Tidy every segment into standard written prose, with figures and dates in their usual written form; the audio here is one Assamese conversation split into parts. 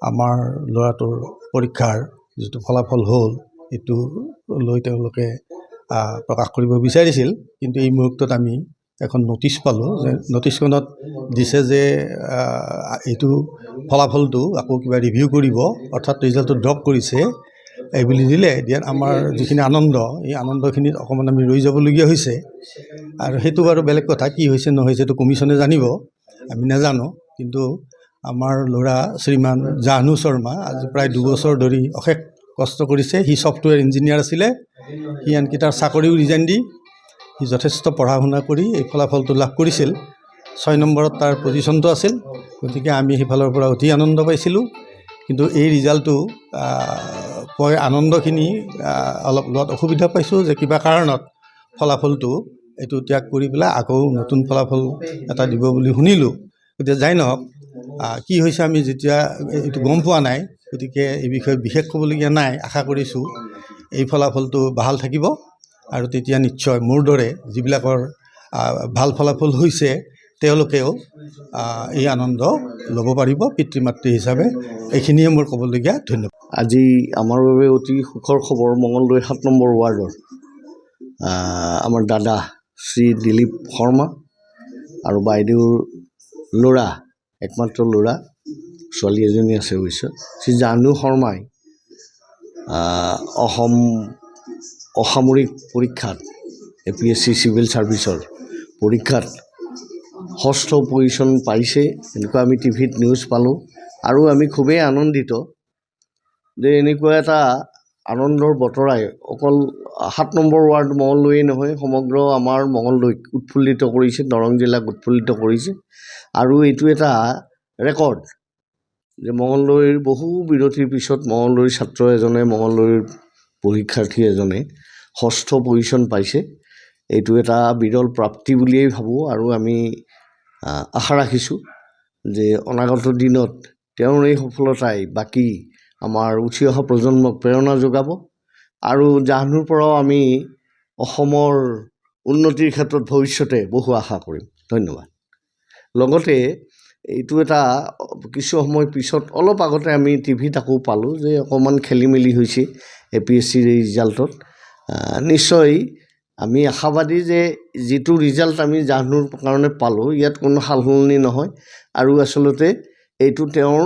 আমাৰ ল'ৰাটোৰ পৰীক্ষাৰ যিটো ফলাফল হ'ল সেইটো লৈ তেওঁলোকে প্ৰকাশ কৰিব বিচাৰিছিল, কিন্তু এই মুহূৰ্তত আমি এখন ন'টিছ পালোঁ যে ন'টিছখনত দিছে যে এইটো ফলাফলটো আকৌ কিবা ৰিভিউ কৰিব, অৰ্থাৎ ৰিজাল্টটো ড্ৰপ কৰিছে এইবুলি দিয়াত আমাৰ যিখিনি আনন্দ, এই আনন্দখিনিত অকণমান আমি ৰৈ যাবলগীয়া হৈছে। আৰু সেইটো বাৰু বেলেগ কথা, কি হৈছে নহৈছে সেইটো কমিশ্যনে জানিব, আমি নাজানো। কিন্তু আমাৰ ল'ৰা শ্ৰীমান জাহ্নু শৰ্মা আজি প্ৰায় 2 বছৰ ধৰি অশেষ কষ্ট কৰিছে। সি ছফ্টৱেৰ ইঞ্জিনিয়াৰ আছিলে, সি আনকি তাৰ চাকৰিও ৰিজাইন দি সি যথেষ্ট পঢ়া শুনা কৰি এই ফলাফলটো লাভ কৰিছিল। 6 নম্বৰত তাৰ পজিশ্যনটো আছিল, গতিকে আমি সেইফালৰ পৰা অতি আনন্দ পাইছিলোঁ। কিন্তু এই ৰিজাল্টটো পোৱাৰ আনন্দখিনি অলপ লোৱাত অসুবিধা পাইছোঁ, যে কিবা কাৰণত ফলাফলটো এইটো ত্যাগ কৰি পেলাই আকৌ নতুন ফলাফল এটা দিব বুলি শুনিলোঁ। গতিকে যাই নহওক, কি হৈছে আমি যেতিয়া এইটো গম পোৱা নাই, গতিকে এই বিষয়ে বিশেষ ক'বলগীয়া নাই। আশা কৰিছোঁ এই ফলাফলটো ভাল থাকিব আৰু তেতিয়া নিশ্চয় মোৰ দৰে যিবিলাকৰ ভাল ফলাফল হৈছে তেওঁলোকেও এই আনন্দ ল'ব পাৰিব পিতৃ মাতৃ হিচাপে। এইখিনিয়ে মোৰ ক'বলগীয়া। ধন্যবাদ। আজি আমাৰ বাবে অতি সুখৰ খবৰ, মঙলদৈ 7 নম্বৰ ৱাৰ্ডৰ আমাৰ দাদা শ্ৰী দিলীপ শৰ্মা আৰু বাইদেউৰ ল'ৰা, একমাত্ৰ ল'ৰা, ছোৱালী এজনী আছে অৱশ্যে, শ্ৰী জাহ্নু শৰ্মাই অসামৰিক পৰীক্ষাত APSC চিভিল ছাৰ্ভিচৰ পৰীক্ষাত 6ষ্ঠ পজিশ্যন পাইছে, এনেকুৱা আমি টিভিত নিউজ পালোঁ। আৰু আমি খুবেই আনন্দিত যে এনেকুৱা এটা আনন্দৰ বতৰাই অকল 7 নম্বৰ ৱাৰ্ড মঙলদৈয়ে নহয়, সমগ্ৰ আমাৰ মঙলদৈক উৎফুল্লিত কৰিছে, দৰং জিলাক উৎফুল্লিত কৰিছে। আৰু এইটো এটা ৰেকৰ্ড যে মঙলদৈৰ বহু বিৰতিৰ পিছত মঙলদৈৰ ছাত্ৰ এজনে, মঙলদৈৰ পৰীক্ষাৰ্থী এজনে 6ষ্ঠ পজিশ্যন পাইছে। এইটো এটা বিৰল প্ৰাপ্তি বুলিয়েই ভাবোঁ। আৰু আমি আশা ৰাখিছোঁ যে অনাগত দিনত তেওঁৰ এই সফলতাই বাকী আমাৰ উঠি অহা প্ৰজন্মক প্ৰেৰণা যোগাব। আৰু জাহ্নুৰ পৰাও আমি অসমৰ উন্নতিৰ ক্ষেত্ৰত ভৱিষ্যতে বহু আশা কৰিম। ধন্যবাদ। লগতে এইটো এটা কিছু সময় পিছত অলপ আগতে আমি টিভিত আকৌ পালোঁ যে অকণমান খেলি মেলি হৈছে APSCৰ এই ৰিজাল্টত। নিশ্চয় আমি আশাবাদী যে যিটো ৰিজাল্ট আমি জাহ্নুৰ কাৰণে পালোঁ, ইয়াত কোনো সালসলনি নহয়। আৰু আচলতে এইটো তেওঁৰ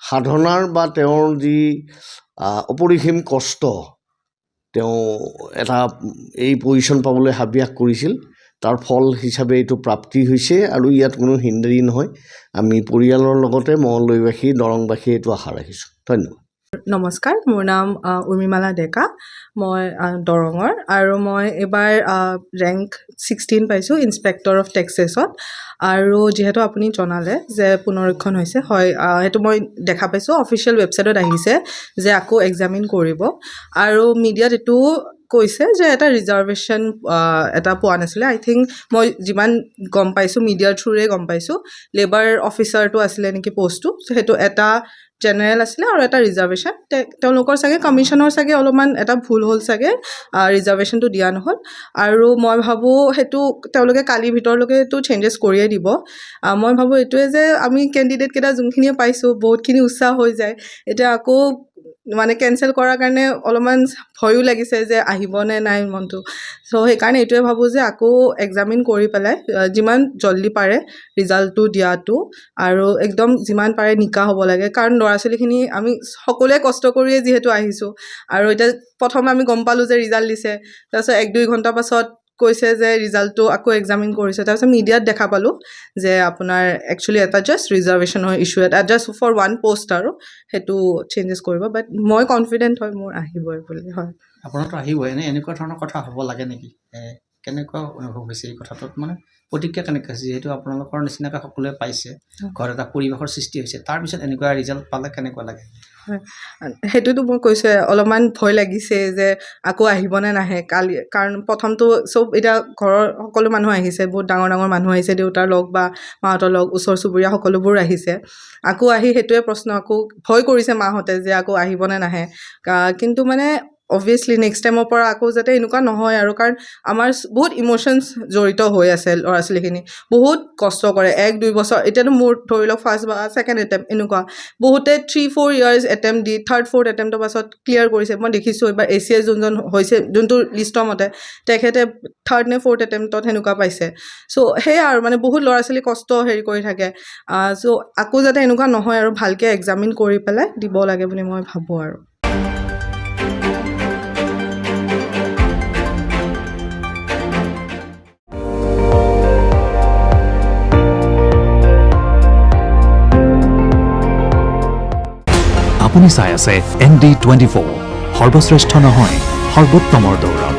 সাধনাৰ বা তেওঁৰ যি অপৰিসীম কষ্ট, তেওঁ এটা এই পজিশ্যন পাবলৈ হাবিয়াস কৰিছিল, তাৰ ফল হিচাপে এইটো প্ৰাপ্তি হৈছে। আৰু ইয়াত কোনো হিন্দাৰী নহয়। আমি পৰিয়ালৰ লগতে মঙলদৈবাসী, দৰংবাসী এইটো আশা ৰাখিছোঁ। ধন্যবাদ। নমস্কাৰ, মোৰ নাম উৰ্মিমালা ডেকা, মই দৰঙৰ, আৰু মই এইবাৰ ৰেংক 16 পাইছোঁ ইনস্পেক্টৰ অফ টেক্সেছত। আৰু যিহেতু আপুনি জনালে যে পুনৰীক্ষণ হৈছে, হয়, সেইটো মই দেখা পাইছোঁ, অফিচিয়েল ৱেবছাইটত আহিছে যে আকৌ এক্সামিন কৰিব। আৰু মিডিয়াত এইটো কৈছে যে এটা ৰিজাৰ্ভেশ্যন এটা পোৱা নাছিলে। আই থিংক মই যিমান গম পাইছোঁ, মিডিয়াৰ থ্ৰুৰে গম পাইছোঁ, লেবাৰ অফিচাৰটো আছিলে নেকি পষ্টটো, সেইটো এটা জেনেৰেল আছিলে আৰু এটা ৰিজাৰ্ভেশ্যন। তেওঁলোকৰ চাগে কমিশ্যনৰ চাগে অলপমান এটা ভুল হ'ল চাগে, ৰিজাৰ্ভেশ্যনটো দিয়া নহ'ল। আৰু মই ভাবোঁ সেইটো তেওঁলোকে কালিৰ ভিতৰলৈকে এইটো চেঞ্জেছ কৰিয়ে দিব। মই ভাবোঁ এইটোৱে যে আমি কেণ্ডিডেটকেইটা যোনখিনিয়ে পাইছোঁ, বহুতখিনি উৎসাহ হৈ যায়, এতিয়া আকৌ মানে কেঞ্চেল কৰাৰ কাৰণে অলপমান ভয়ো লাগিছে যে আহিবনে নাই মনটো। চ' সেইকাৰণে এইটোৱে ভাবোঁ যে আকৌ এক্সামিন কৰি পেলাই যিমান জল্দি পাৰে ৰিজাল্টটো দিয়াটো, আৰু একদম যিমান পাৰে নিকা হ'ব লাগে। কাৰণ ল'ৰা ছোৱালীখিনি আমি সকলোৱে কষ্ট কৰিয়ে যিহেতু আহিছোঁ, আৰু এতিয়া প্ৰথম আমি গম পালোঁ যে ৰিজাল্ট দিছে, তাৰপিছত 1-2 ঘণ্টা পাছত কৈছে যে ৰিজাল্টটো আকৌ এক্সামিন কৰিছে, তাৰপিছত মিডিয়াত দেখা পালোঁ যে আপোনাৰ একচুৱেলি এটা জাষ্ট ৰিজাৰ্ভেশ্যনৰ ইছ্যু, এটা জাষ্ট ফৰ 1 পোষ্ট, আৰু সেইটো চেঞ্জেছ কৰিব। বাট মই কনফিডেণ্ট হয় মোৰ আহিবই বুলি। হয়, আপোনাৰতো আহিবই। এনেকুৱা ধৰণৰ কথা হ'ব লাগে নেকি? কেনেকুৱা অনুভৱ হৈছে এই কথাটোত, মানে প্ৰতিক্ৰিয়া কেনেকৈ হৈছে? যিহেতু আপোনালোকৰ নিচিনাকৈ সকলোৱে পাইছে, ঘৰত এটা পৰিৱেশৰ সৃষ্টি হৈছে, তাৰপিছত এনেকুৱা ৰিজাল্ট পালে কেনেকুৱা লাগে? হয়, সেইটোতো মই কৈছোঁৱে, অলপমান ভয় লাগিছে যে আকৌ আহিবনে নাহে কালি। কাৰণ প্ৰথমটো চব এতিয়া ঘৰৰ সকলো মানুহ আহিছে, বহুত ডাঙৰ ডাঙৰ মানুহ আহিছে, দেউতাৰ লগ বা মাহঁতৰ লগ, ওচৰ চুবুৰীয়া সকলোবোৰ আহিছে। আকৌ আহি সেইটোৱে প্ৰশ্ন, আকৌ ভয় কৰিছে মাহঁতে যে আকৌ আহিবনে নাহে। কিন্তু মানে অবভিয়াছলি নেক্সট টাইমৰ পৰা আকৌ যাতে এনেকুৱা নহয় আৰু কাৰণ আমাৰ বহুত ইম'শ্যনছ জড়িত হৈ আছে ল'ৰা ছোৱালীখিনি বহুত কষ্ট কৰে 1-2 বছৰ এতিয়াতো মোৰ ধৰি লওক ফাৰ্ষ্ট বা ছেকেণ্ড এটেম্প এনেকুৱা বহুতে 3-4 ইয়াৰ্ছ এটেম্প দি 3rd-4th এটেম্পটৰ পাছত ক্লিয়াৰ কৰিছে মই দেখিছোঁ এইবাৰ ACS যোনজন হৈছে যোনটো লিষ্টৰ মতে তেখেতে 3rd নে 4th এটেম্পটত সেনেকুৱা পাইছে চ' সেয়া আৰু মানে বহুত ল'ৰা ছোৱালী কষ্ট হেৰি কৰি থাকে চ' আকৌ যাতে এনেকুৱা নহয় আৰু ভালকৈ এক্সামিন কৰি পেলাই দিব লাগে বুলি মই ভাবোঁ আৰু আপুনি চাই আছে ND24 সৰ্বশ্ৰেষ্ঠ নহয় সৰ্বোত্তমৰ দৌৰত